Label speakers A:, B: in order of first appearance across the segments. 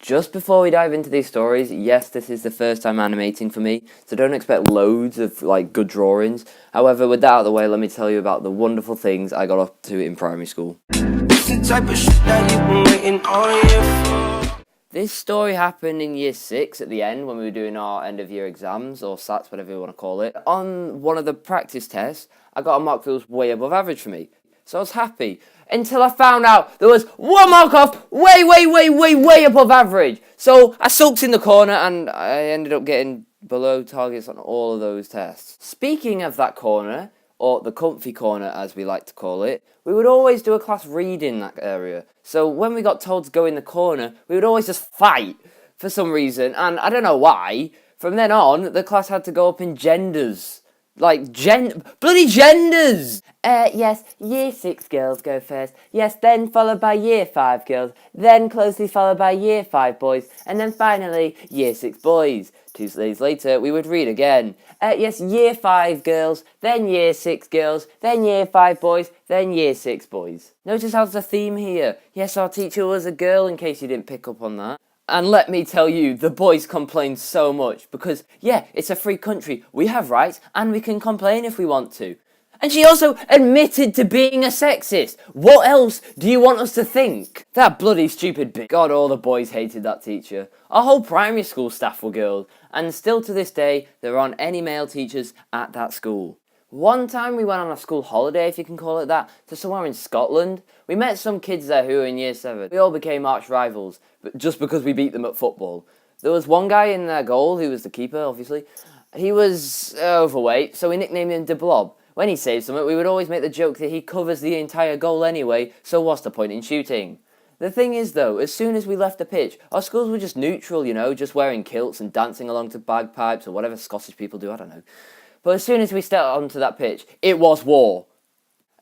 A: Just before we dive into these stories, yes, this is the first time animating for me, so don't expect loads of good drawings. However, with that out of the way, let me tell you about the wonderful things I got up to in primary school. This story happened in year 6 at the end when we were doing our end of year exams, or SATs, whatever you want to call it. On one of the practice tests, I got a mark that was way above average for me. So I was happy, until I found out there was one mark off, way above average. So I sulked in the corner and I ended up getting below targets on all of those tests. Speaking of that corner, or the comfy corner as we like to call it, we would always do a class read in that area. So when we got told to go in the corner, we would always just fight for some reason, and I don't know why. From then on, the class had to go up in genders. Bloody genders! Yes, year 6 girls go first. Yes, then followed by year 5 girls. Then closely followed by year 5 boys. And then finally, year 6 boys. 2 days later, we would read again. Yes, year 5 girls, then year 6 girls, then year 5 boys, then year 6 boys. Notice how there's a theme here. Yes, our teacher was a girl, in case you didn't pick up on that. And let me tell you, the boys complained so much because, yeah, it's a free country, we have rights, and we can complain if we want to. And she also admitted to being a sexist. What else do you want us to think? That bloody stupid bitch. God, all the boys hated that teacher. Our whole primary school staff were girls, and still to this day, there aren't any male teachers at that school. One time we went on a school holiday, if you can call it that, to somewhere in Scotland. We met some kids there who were in year 7. We all became arch rivals, but just because we beat them at football. There was one guy in their goal, who was the keeper, obviously. He was overweight, so we nicknamed him De Blob. When he saved something, we would always make the joke that he covers the entire goal anyway, so what's the point in shooting? The thing is though, as soon as we left the pitch, our schools were just neutral, you know, just wearing kilts and dancing along to bagpipes or whatever Scottish people do, I don't know. But as soon as we stepped onto that pitch, it was war.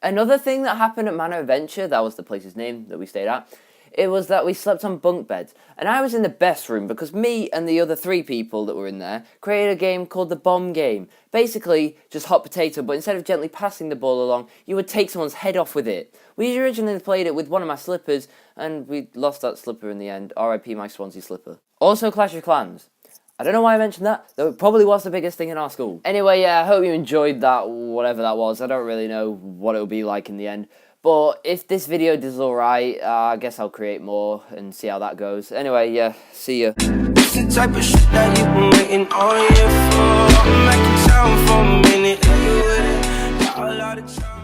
A: Another thing that happened at Manor Adventure, that was the place's name that we stayed at, it was that we slept on bunk beds. And I was in the best room because me and the other 3 people that were in there created a game called the bomb game. Basically, just hot potato, but instead of gently passing the ball along, you would take someone's head off with it. We originally played it with one of my slippers, and we lost that slipper in the end. R.I.P. my Swansea slipper. Also Clash of Clans. I don't know why I mentioned that, though it probably was the biggest thing in our school. Anyway, yeah, I hope you enjoyed that, whatever that was. I don't really know what it'll be like in the end. But if this video does alright, I guess I'll create more and see how that goes. Anyway, yeah, see ya. It's the type of shit that you've been waiting on you for. I'm making time for a minute.